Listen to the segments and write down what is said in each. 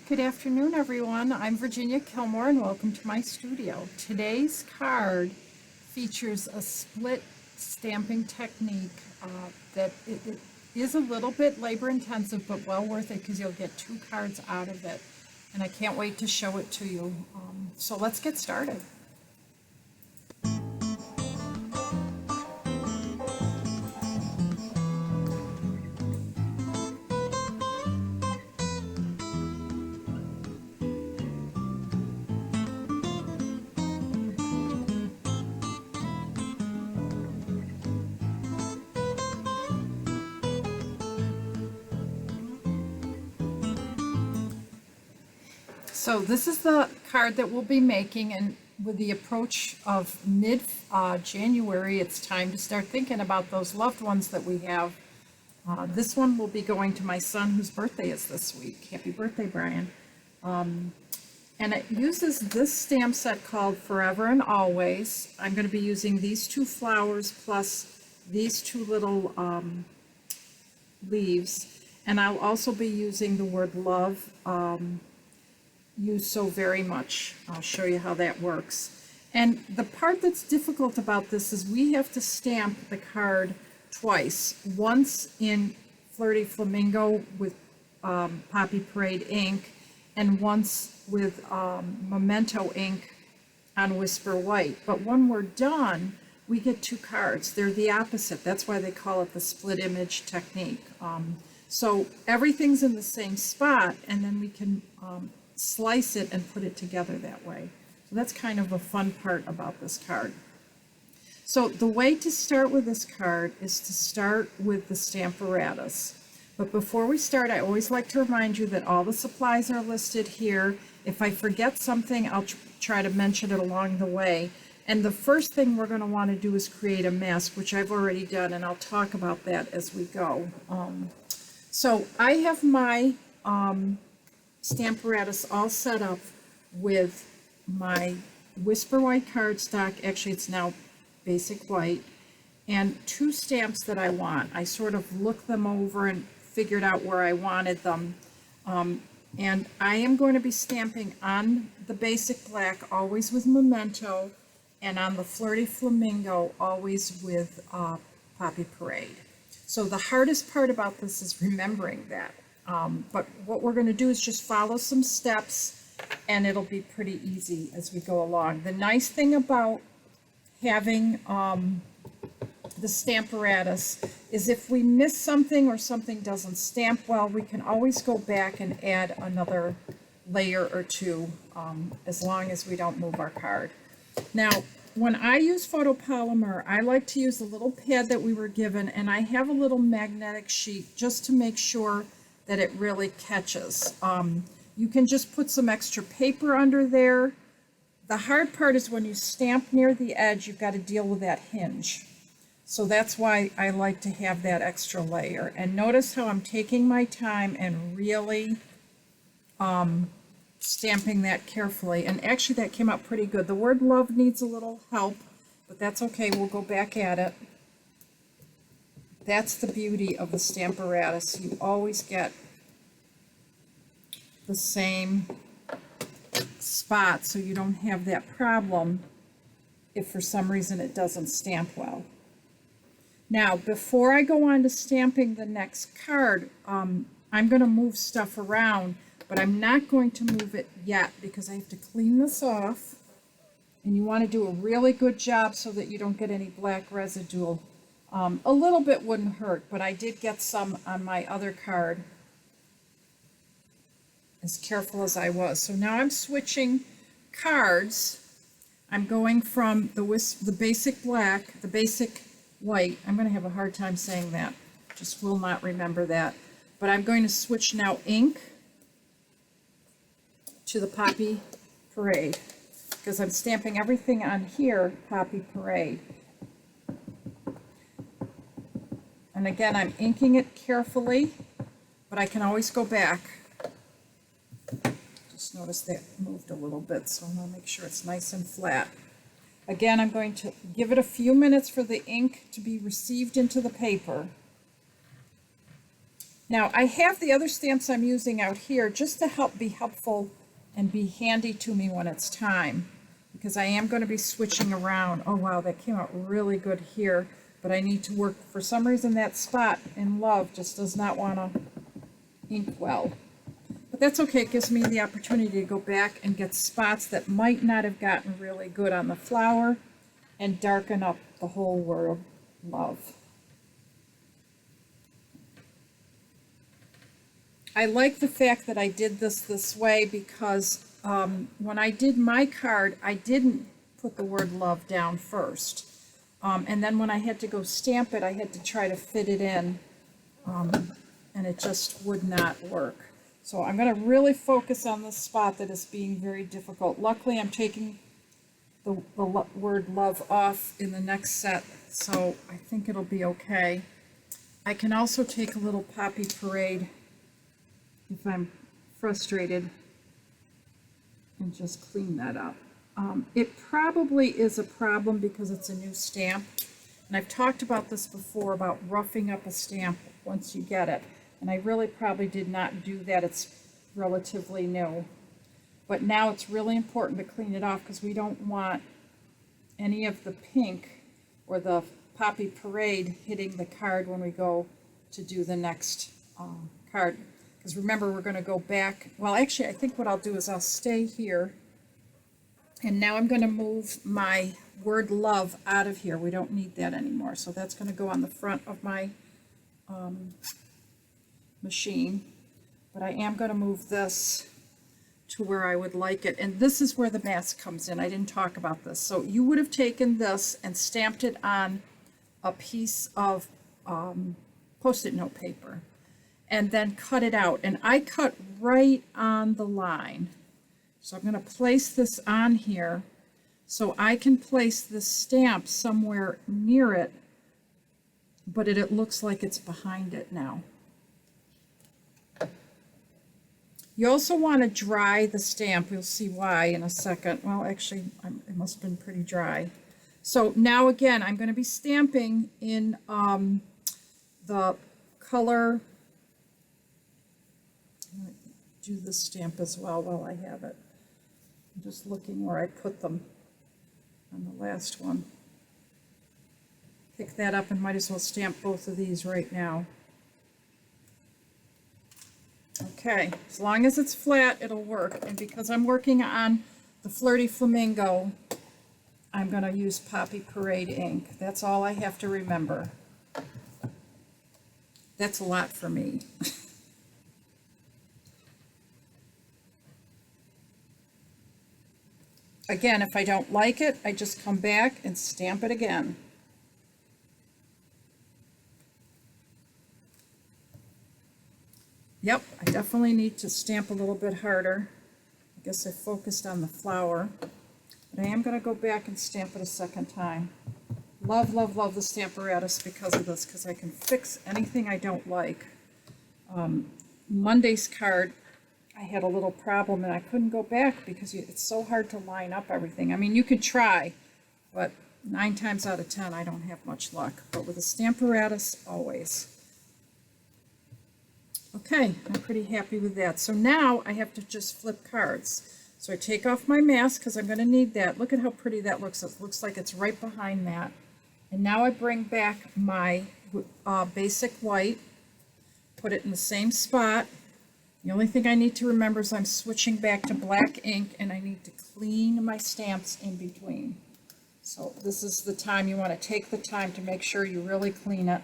Good afternoon, everyone. I'm Virginia Killmore, and welcome to my studio. Today's card features a split stamping technique that it is a little bit labor-intensive, but well worth it because you'll get 2 cards out of it. And I can't wait to show it to you. So let's get started. So this is the card that we'll be making, and with the approach of mid-January, it's time to start thinking about those loved ones that we have. This one will be going to my son, whose birthday is this week. Happy birthday, Brian. And it uses this stamp set called Forever and Always. I'm going to be using these 2 flowers plus these 2 little leaves. And I'll also be using the word love, use so very much. I'll show you how that works. And the part that's difficult about this is we have to stamp the card twice. Once in Flirty Flamingo with Poppy Parade ink, and once with Memento ink on Whisper White. But when we're done, we get 2 cards. They're the opposite. That's why they call it the split image technique. So everything's in the same spot, and then we can slice it and put it together that way. So that's kind of a fun part about this card. So the way to start with this card is to start with the Stamparatus. But before we start, I always like to remind you that all the supplies are listed here. If I forget something, I'll try to mention it along the way. And the first thing we're going to want to do is create a mask, which I've already done, and I'll talk about that as we go. So I have my Stamparatus all set up with my Whisper White cardstock. Actually, it's now basic white, and 2 stamps that I want. I sort of looked them over and figured out where I wanted them. And I am going to be stamping on the basic black, always with Memento, and on the Flirty Flamingo, always with Poppy Parade. So the hardest part about this is remembering that. But what we're going to do is just follow some steps, and it'll be pretty easy as we go along. The nice thing about having the Stamparatus is if we miss something or something doesn't stamp well, we can always go back and add another layer or 2, as long as we don't move our card. Now, when I use photopolymer, I like to use a little pad that we were given, and I have a little magnetic sheet just to make sure that it really catches. You can just put some extra paper under there. The hard part is when you stamp near the edge, you've got to deal with that hinge. So that's why I like to have that extra layer. And notice how I'm taking my time and really stamping that carefully. And actually that came out pretty good. The word love needs a little help, but that's okay. We'll go back at it. That's the beauty of the Stamparatus. You always get the same spot, so you don't have that problem if for some reason it doesn't stamp well. Now, before I go on to stamping the next card, I'm going to move stuff around, but I'm not going to move it yet because I have to clean this off, and you want to do a really good job so that you don't get any black residue. A little bit wouldn't hurt, but I did get some on my other card, as careful as I was. So now I'm switching cards. I'm going from the basic black, the basic white. I'm going to have a hard time saying that. Just will not remember that. But I'm going to switch now ink to the Poppy Parade, because I'm stamping everything on here Poppy Parade. And again, I'm inking it carefully, but I can always go back. Just notice that moved a little bit, so I'm going to make sure it's nice and flat. Again, I'm going to give it a few minutes for the ink to be received into the paper. Now I have the other stamps I'm using out here just to be helpful and be handy to me when it's time, because I am going to be switching around. Oh wow, that came out really good here, but I need to work, for some reason that spot in Love just does not want to ink well. But that's okay, it gives me the opportunity to go back and get spots that might not have gotten really good on the flower and darken up the whole word Love. I like the fact that I did this way because when I did my card, I didn't put the word love down first. And then when I had to go stamp it, I had to try to fit it in, and it just would not work. So I'm going to really focus on this spot that is being very difficult. Luckily, I'm taking the word love off in the next set, so I think it'll be okay. I can also take a little Poppy Parade if I'm frustrated and just clean that up. It probably is a problem because it's a new stamp, and I've talked about this before about roughing up a stamp once you get it, and I really probably did not do that. It's relatively new, but now it's really important to clean it off because we don't want any of the pink or the Poppy Parade hitting the card when we go to do the next card. Because remember, we're going to go back. Well, actually, I think what I'll do is I'll stay here. And now I'm going to move my word love out of here. We don't need that anymore. So that's going to go on the front of my machine. But I am going to move this to where I would like it. And this is where the mask comes in. I didn't talk about this. So you would have taken this and stamped it on a piece of Post-it note paper, and then cut it out. And I cut right on the line. So I'm going to place this on here so I can place the stamp somewhere near it, but it looks like it's behind it now. You also want to dry the stamp. You'll see why in a second. Well, actually, it must have been pretty dry. So now again, I'm going to be stamping in the color. Do the stamp as well while I have it. I'm just looking where I put them on the last one. Pick that up and might as well stamp both of these right now. Okay, as long as it's flat, it'll work. And because I'm working on the Flirty Flamingo, I'm going to use Poppy Parade ink. That's all I have to remember. That's a lot for me. Again, if I don't like it, I just come back and stamp it again. Yep, I definitely need to stamp a little bit harder. I guess I focused on the flower, but I am going to go back and stamp it a second time. Love, love, love the Stamparatus because of this, because I can fix anything I don't like. Monday's card, I had a little problem and I couldn't go back because it's so hard to line up everything. I mean, you could try, but 9 times out of 10, I don't have much luck. But with a Stamparatus, always. Okay, I'm pretty happy with that. So now I have to just flip cards. So I take off my mask because I'm going to need that. Look at how pretty that looks. It looks like it's right behind that. And now I bring back my basic white, put it in the same spot. The only thing I need to remember is I'm switching back to black ink and I need to clean my stamps in between. So this is the time you want to take the time to make sure you really clean it.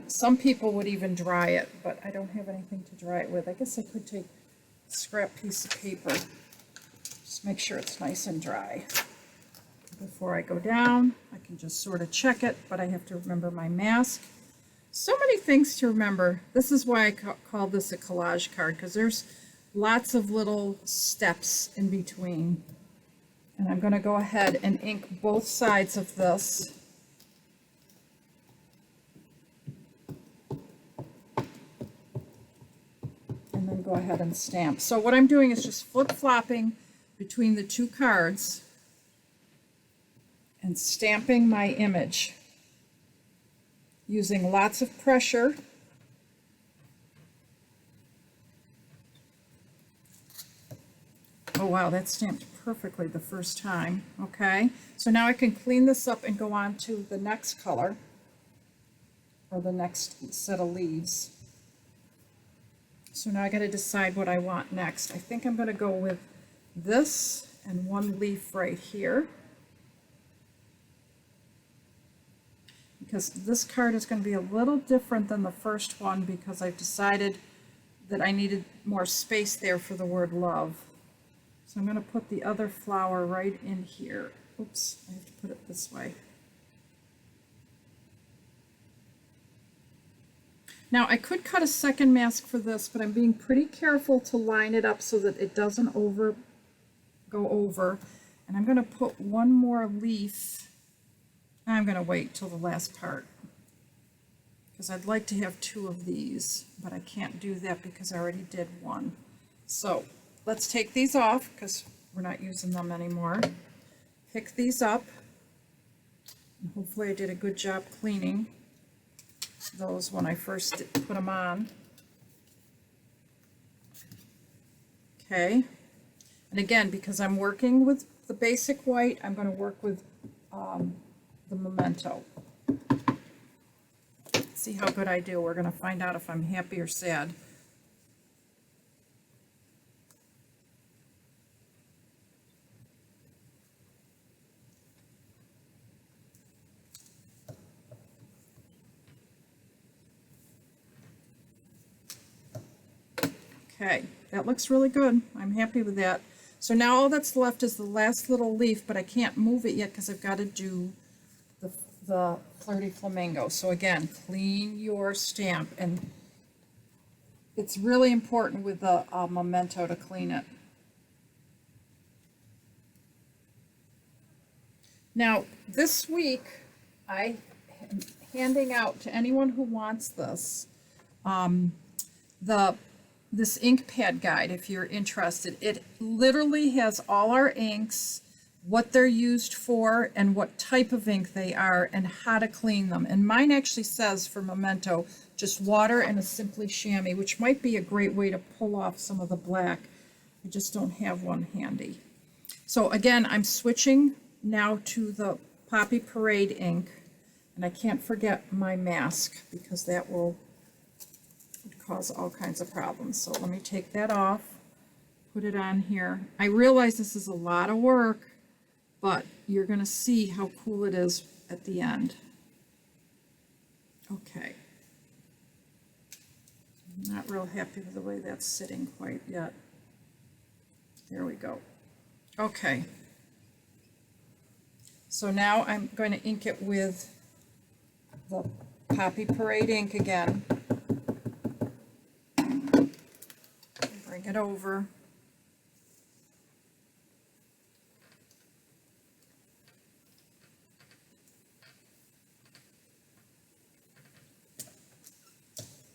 Some people would even dry it, but I don't have anything to dry it with. I guess I could take a scrap piece of paper. Just make sure it's nice and dry. Before I go down, I can just sort of check it, but I have to remember my mask. So many things to remember. This is why I call this a collage card, because there's lots of little steps in between. And I'm going to go ahead and ink both sides of this. And then go ahead and stamp. So what I'm doing is just flip-flopping between the two cards and stamping my image. using lots of pressure. Oh wow, that stamped perfectly the first time. Okay, so now I can clean this up and go on to the next color, or the next set of leaves. So now I got to decide what I want next. I think I'm going to go with this and one leaf right here, because this card is going to be a little different than the first one because I've decided that I needed more space there for the word love. So I'm going to put the other flower right in here. Oops, I have to put it this way. Now I could cut a second mask for this, but I'm being pretty careful to line it up so that it doesn't go over. And I'm going to put one more leaf. I'm going to wait till the last part because I'd like to have two of these, but I can't do that because I already did one. So let's take these off because we're not using them anymore. Pick these up. And hopefully I did a good job cleaning those when I first put them on. Okay. And again, because I'm working with the basic white, I'm going to work with the Memento. See how good I do. We're going to find out if I'm happy or sad. Okay, that looks really good. I'm happy with that. So now all that's left is the last little leaf, but I can't move it yet because I've got to do the Flirty Flamingo. So again, clean your stamp, and it's really important with the Memento to clean it. Now this week I am handing out to anyone who wants this this ink pad guide if you're interested. It literally has all our inks, what they're used for, and what type of ink they are, and how to clean them. And mine actually says for Memento, just water and a Simply Chamois, which might be a great way to pull off some of the black. I just don't have one handy. So again, I'm switching now to the Poppy Parade ink, and I can't forget my mask because that will cause all kinds of problems. So let me take that off, put it on here. I realize this is a lot of work, but you're going to see how cool it is at the end. Okay. I'm not real happy with the way that's sitting quite yet. There we go. Okay. So now I'm going to ink it with the Poppy Parade ink again. Bring it over.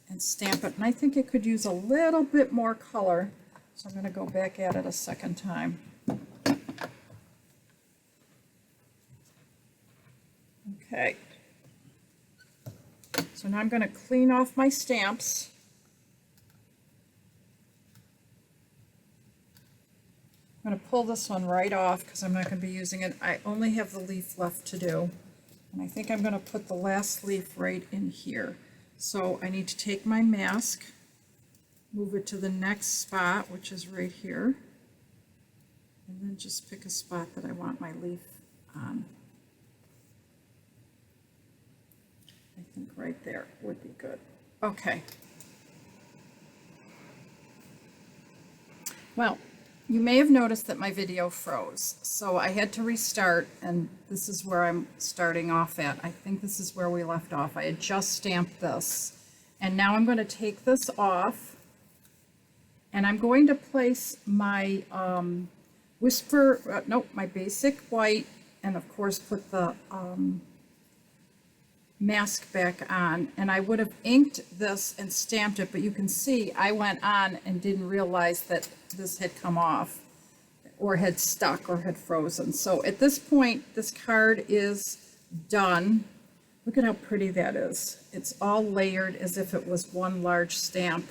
And stamp it. And I think it could use a little bit more color, so I'm going to go back at it a second time. Okay. So now I'm going to clean off my stamps. I'm going to pull this one right off because I'm not going to be using it. I only have the leaf left to do. And I think I'm going to put the last leaf right in here. So I need to take my mask, move it to the next spot, which is right here, and then just pick a spot that I want my leaf on. I think right there would be good. Okay. Well, you may have noticed that my video froze, so I had to restart, and this is where I'm starting off at. I think this is where we left off. I had just stamped this, and now I'm going to take this off, and I'm going to place my my basic white, and of course put the mask back on. And I would have inked this and stamped it, but you can see I went on and didn't realize that this had come off or had stuck or had frozen. So at this point, this card is done. Look at how pretty that is. It's all layered as if it was one large stamp.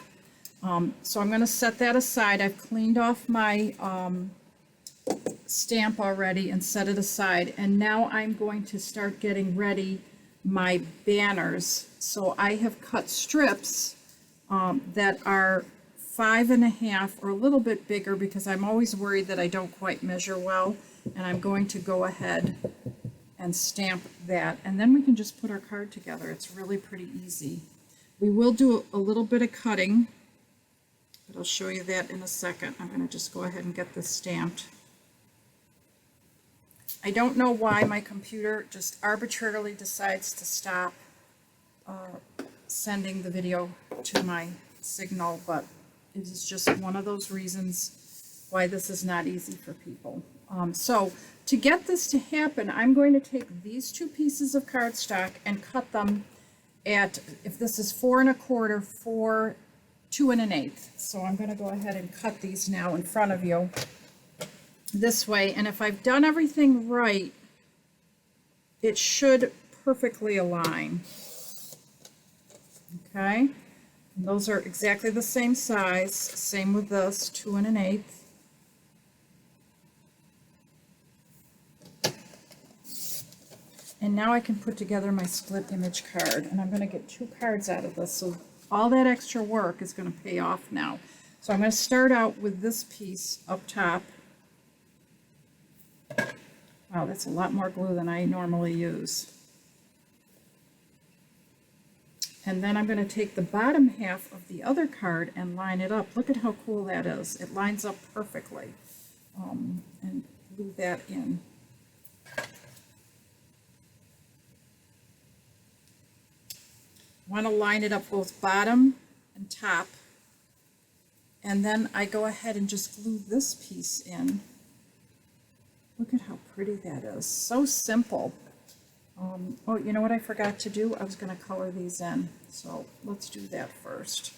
So I'm going to set that aside. I've cleaned off my stamp already and set it aside. And now I'm going to start getting ready my banners. So I have cut strips that are 5.5 or a little bit bigger because I'm always worried that I don't quite measure well. And I'm going to go ahead and stamp that. And then we can just put our card together. It's really pretty easy. We will do a little bit of cutting, but I'll show you that in a second. I'm going to just go ahead and get this stamped. I don't know why my computer just arbitrarily decides to stop sending the video to my Signal, but it is just one of those reasons why this is not easy for people. So to get this to happen, I'm going to take these two pieces of cardstock and cut them at, if this is 4 1/4, 2 1/8. So I'm going to go ahead and cut these now in front of you this way. And if I've done everything right, it should perfectly align. Okay. And those are exactly the same size. Same with this, 2 1/8. And now I can put together my split image card, and I'm going to get 2 cards out of this, so all that extra work is going to pay off now. So I'm going to start out with this piece up top. Wow, that's a lot more glue than I normally use. And then I'm going to take the bottom half of the other card and line it up. Look at how cool that is. It lines up perfectly. And glue that in. Want to line it up both bottom and top, and then I go ahead and just glue this piece in. Look at how pretty that is. So simple. Oh, you know what I forgot to do? I was going to color these in, so let's do that first.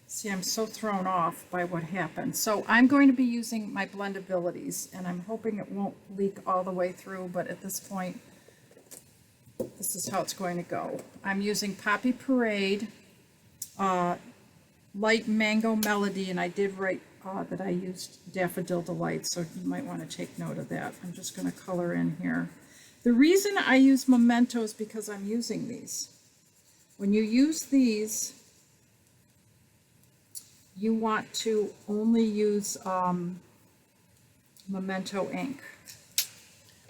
See, I'm so thrown off by what happened. So I'm going to be using my blendabilities, and I'm hoping it won't leak all the way through, but at this point, this is how it's going to go. I'm using Poppy Parade, Light Mango Melody, and I did write that I used Daffodil Delight, so you might want to take note of that. I'm just going to color in here. The reason I use Memento is because I'm using these. When you use these, you want to only use Memento ink.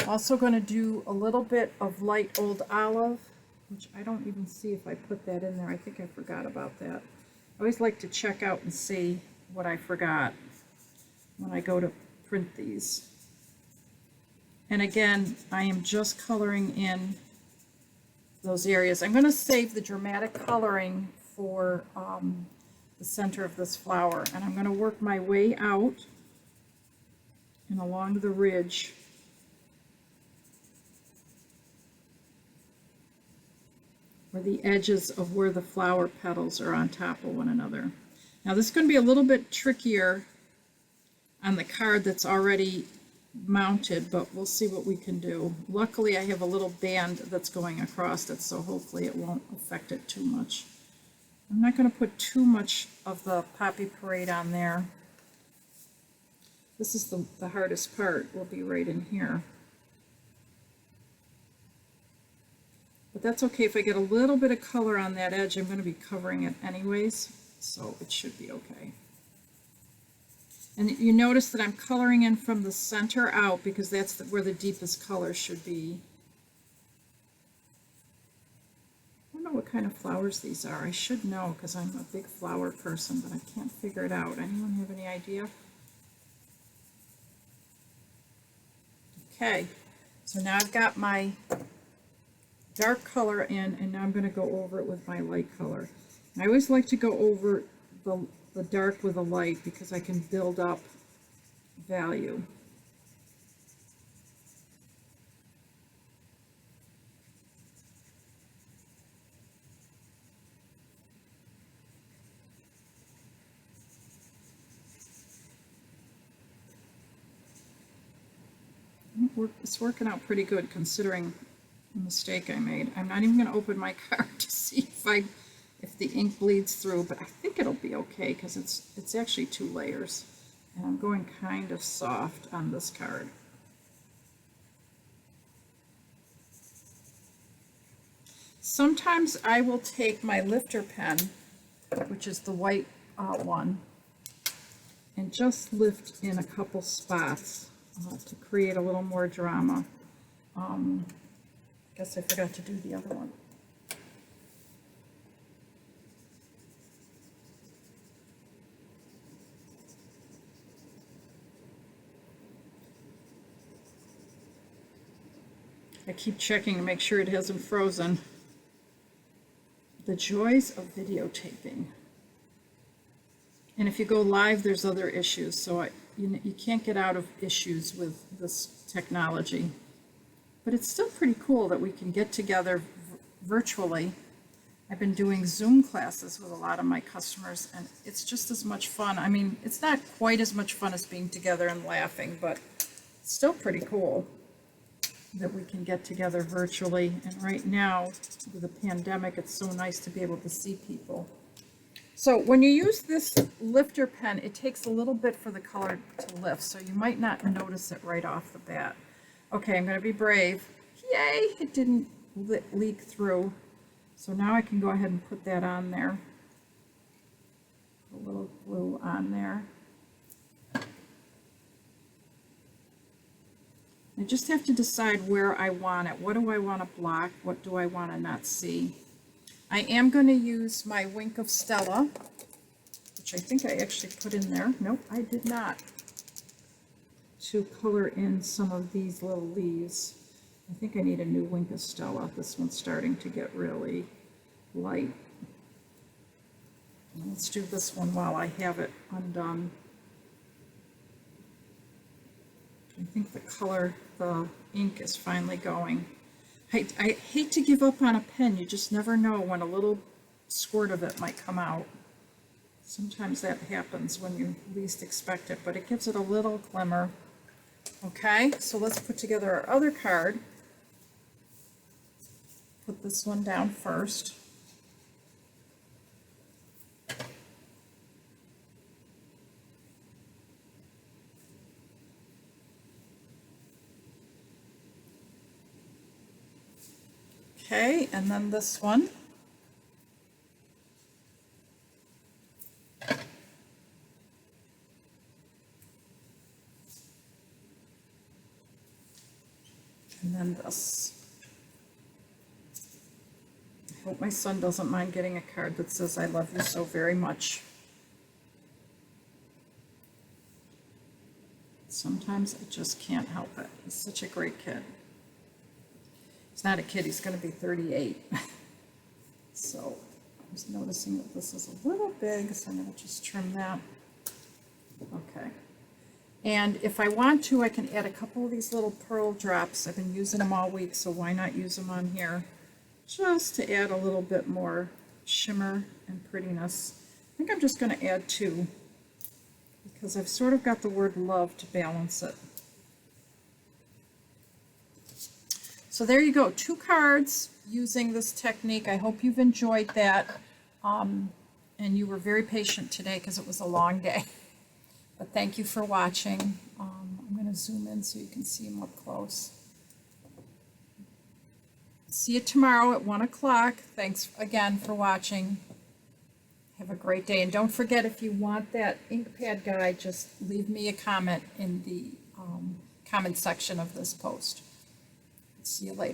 Also going to do a little bit of light old olive, which I don't even see if I put that in there. I think I forgot about that. I always like to check out and see what I forgot when I go to print these. And again, I am just coloring in those areas. I'm going to save the dramatic coloring for the center of this flower, and I'm going to work my way out and along the ridge. Or the edges of where the flower petals are on top of one another. Now this is going to be a little bit trickier on the card that's already mounted, but we'll see what we can do. Luckily I have a little band that's going across it, so hopefully it won't affect it too much. I'm not going to put too much of the Poppy Parade on there. This is the hardest part, will be right in here. But that's okay. If I get a little bit of color on that edge, I'm going to be covering it anyways, so it should be okay. And you notice that I'm coloring in from the center out because that's where the deepest color should be. I don't know what kind of flowers these are. I should know because I'm a big flower person, but I can't figure it out. Anyone have any idea? Okay, so now I've got my dark color in, and now I'm going to go over it with my light color. I always like to go over the dark with the light because I can build up value. It's working out pretty good considering mistake I made. I'm not even going to open my card to see if the ink bleeds through, but I think it'll be okay because it's actually 2 layers. And I'm going kind of soft on this card. Sometimes I will take my lifter pen, which is the white one, and just lift in a couple spots to create a little more drama. I guess I forgot to do the other one. I keep checking to make sure it hasn't frozen. The joys of videotaping. And if you go live, there's other issues, so you can't get out of issues with this technology. But it's still pretty cool that we can get together virtually. I've been doing Zoom classes with a lot of my customers, and it's just as much fun. I mean, it's not quite as much fun as being together and laughing, but it's still pretty cool that we can get together virtually. And right now, with the pandemic, it's so nice to be able to see people. So when you use this lifter pen, it takes a little bit for the color to lift, so you might not notice it right off the bat. Okay, I'm going to be brave. Yay, it didn't leak through. So now I can go ahead and put that on there. A little glue on there. I just have to decide where I want it. What do I want to block? What do I want to not see? I am going to use my Wink of Stella, which I think I actually put in there. Nope, I did not. To color in some of these little leaves. I think I need a new Wink of Stella. This one's starting to get really light. Let's do this one while I have it undone. I think the color, the ink is finally going. I hate to give up on a pen. You just never know when a little squirt of it might come out. Sometimes that happens when you least expect it, but it gives it a little glimmer. Okay, so let's put together our other card. Put this one down first. Okay, and then this one. And then this. I hope my son doesn't mind getting a card that says, "I love you so very much." Sometimes I just can't help it. He's such a great kid. He's not a kid, he's going to be 38. So I was noticing that this is a little big, so I'm going to just trim that. Okay. And if I want to, I can add a couple of these little pearl drops. I've been using them all week, so why not use them on here? Just to add a little bit more shimmer and prettiness. I think I'm just going to add 2, because I've sort of got the word love to balance it. So there you go, 2 cards using this technique. I hope you've enjoyed that. And you were very patient today because it was a long day. But thank you for watching. I'm going to zoom in so you can see them up close. See you tomorrow at 1 o'clock. Thanks again for watching. Have a great day. And don't forget, if you want that ink pad guide, just leave me a comment in the comment section of this post. See you later.